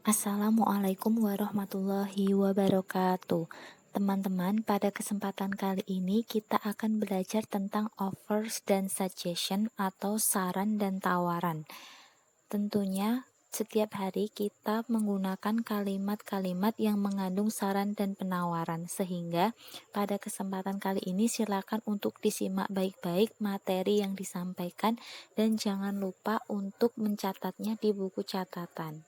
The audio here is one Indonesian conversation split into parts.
Assalamualaikum warahmatullahi wabarakatuh. Teman-teman, pada kesempatan kali ini kita akan belajar tentang offers dan suggestion atau saran dan tawaran. Tentunya setiap hari kita menggunakan kalimat-kalimat yang mengandung saran dan penawaran, sehingga pada kesempatan kali ini silakan untuk disimak baik-baik materi yang disampaikan dan jangan lupa untuk mencatatnya di buku catatan.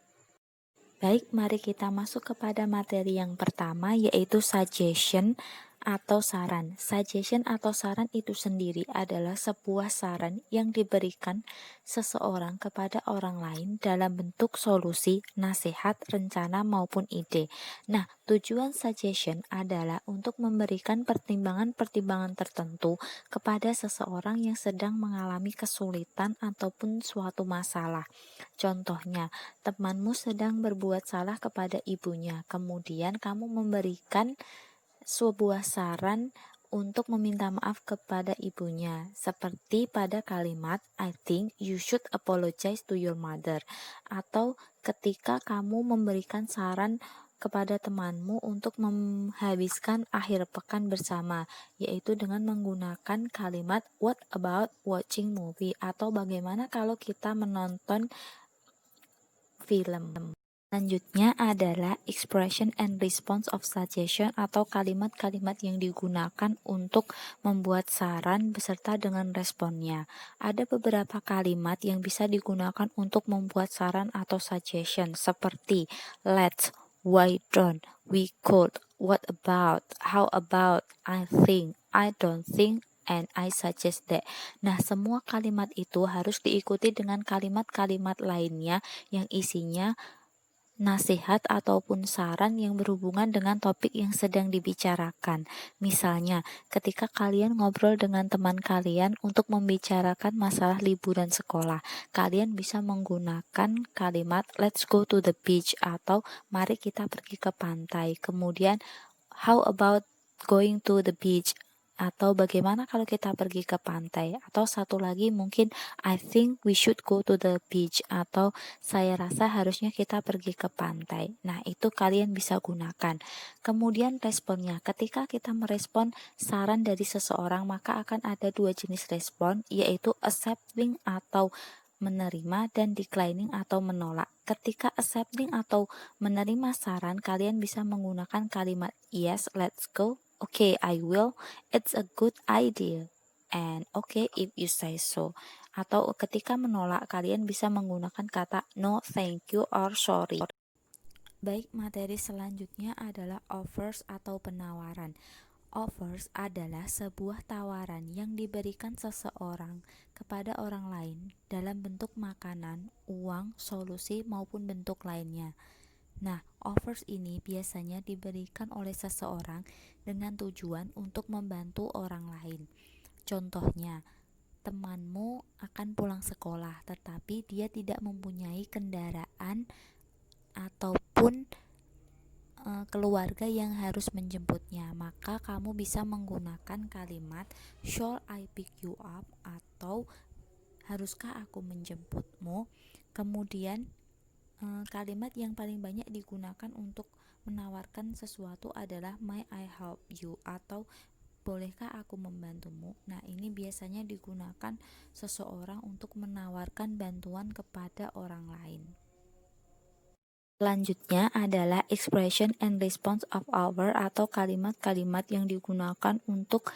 Baik, mari kita masuk kepada materi yang pertama, yaitu suggestion atau saran. Suggestion atau saran itu sendiri adalah sebuah saran yang diberikan seseorang kepada orang lain dalam bentuk solusi, nasihat, rencana, maupun ide. Nah, tujuan suggestion adalah untuk memberikan pertimbangan-pertimbangan tertentu kepada seseorang yang sedang mengalami kesulitan ataupun suatu masalah. Contohnya, temanmu sedang berbuat salah kepada ibunya, kemudian kamu memberikan sebuah saran untuk meminta maaf kepada ibunya, seperti pada kalimat I think you should apologize to your mother, atau ketika kamu memberikan saran kepada temanmu untuk menghabiskan akhir pekan bersama, yaitu dengan menggunakan kalimat what about watching movie, atau bagaimana kalau kita menonton film. Selanjutnya adalah expression and response of suggestion atau kalimat-kalimat yang digunakan untuk membuat saran beserta dengan responnya. Ada beberapa kalimat yang bisa digunakan untuk membuat saran atau suggestion seperti let's, why don't, we could, what about, how about, I think, I don't think, and I suggest that. Nah, semua kalimat itu harus diikuti dengan kalimat-kalimat lainnya yang isinya nasihat ataupun saran yang berhubungan dengan topik yang sedang dibicarakan. Misalnya, ketika kalian ngobrol dengan teman kalian untuk membicarakan masalah liburan sekolah, kalian bisa menggunakan kalimat let's go to the beach atau mari kita pergi ke pantai. Kemudian, how about going to the beach? Atau bagaimana kalau kita pergi ke pantai? Atau satu lagi mungkin I think we should go to the beach, atau saya rasa harusnya kita pergi ke pantai. Nah, itu kalian bisa gunakan. Kemudian responnya, ketika kita merespon saran dari seseorang, maka akan ada dua jenis respon, yaitu accepting atau menerima dan declining atau menolak. Ketika accepting atau menerima saran, kalian bisa menggunakan kalimat yes, let's go, okay, I will, it's a good idea, and okay if you say so. Atau ketika menolak, kalian bisa menggunakan kata no, thank you, or sorry. Baik, materi selanjutnya adalah offers atau penawaran. Offers adalah sebuah tawaran yang diberikan seseorang kepada orang lain dalam bentuk makanan, uang, solusi, maupun bentuk lainnya. Nah, offers ini biasanya diberikan oleh seseorang dengan tujuan untuk membantu orang lain. Contohnya, temanmu akan pulang sekolah, tetapi dia tidak mempunyai kendaraan ataupun keluarga yang harus menjemputnya, maka kamu bisa menggunakan kalimat shall I pick you up atau haruskah aku menjemputmu. Kemudian kalimat yang paling banyak digunakan untuk menawarkan sesuatu adalah may I help you atau bolehkah aku membantumu. Nah, ini biasanya digunakan seseorang untuk menawarkan bantuan kepada orang lain. Selanjutnya adalah expression and response of offer atau kalimat-kalimat yang digunakan untuk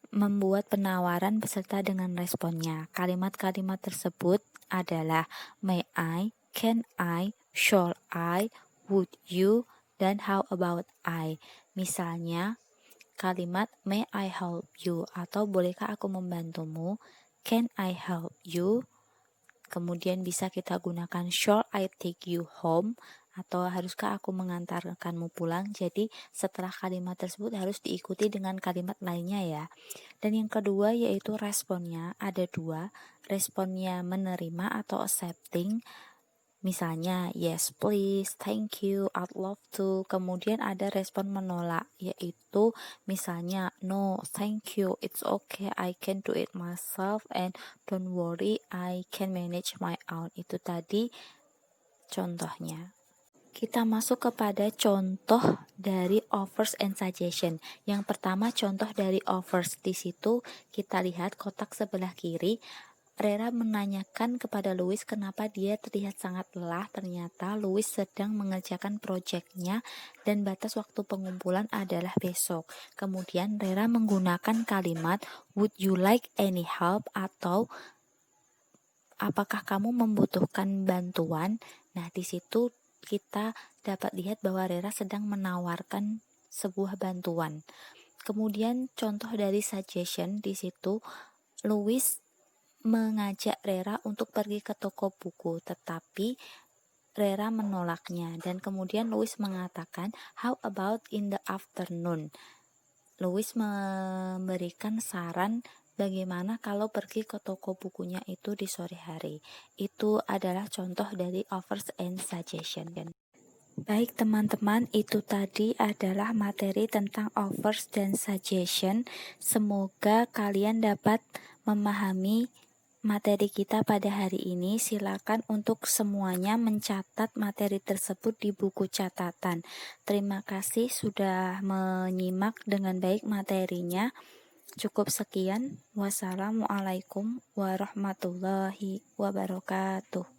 membuat penawaran beserta dengan responnya. Kalimat-kalimat tersebut adalah may I, can I, shall I, would you, dan how about I. Misalnya, kalimat may I help you atau bolehkah aku membantumu, can I help you. Kemudian bisa kita gunakan shall I take you home atau haruskah aku mengantarkanmu pulang. Jadi setelah kalimat tersebut harus diikuti dengan kalimat lainnya ya. Dan yang kedua yaitu responnya, ada dua, responnya menerima atau accepting. Misalnya yes please, thank you, I'd love to. Kemudian ada respon menolak, yaitu misalnya no thank you, it's okay, I can do it myself, and don't worry, I can manage my own. Itu tadi contohnya. Kita masuk kepada contoh dari offers and suggestion. Yang pertama contoh dari offers. Di situ kita lihat kotak sebelah kiri. Rera menanyakan kepada Louis kenapa dia terlihat sangat lelah. Ternyata Louis sedang mengerjakan proyeknya dan batas waktu pengumpulan adalah besok. Kemudian Rera menggunakan kalimat would you like any help atau apakah kamu membutuhkan bantuan? Nah, di situ kita dapat lihat bahwa Rera sedang menawarkan sebuah bantuan. Kemudian contoh dari suggestion di situ Louis mengajak Rera untuk pergi ke toko buku, tetapi Rera menolaknya dan kemudian Louis mengatakan how about in the afternoon. Louis memberikan saran bagaimana kalau pergi ke toko bukunya itu di sore hari. Itu adalah contoh dari offers and suggestion. Baik teman-teman, itu tadi adalah materi tentang offers dan suggestion. Semoga kalian dapat memahami materi kita pada hari ini. Silakan untuk semuanya mencatat materi tersebut di buku catatan. Terima kasih sudah menyimak dengan baik materinya. Cukup sekian. Wassalamualaikum warahmatullahi wabarakatuh.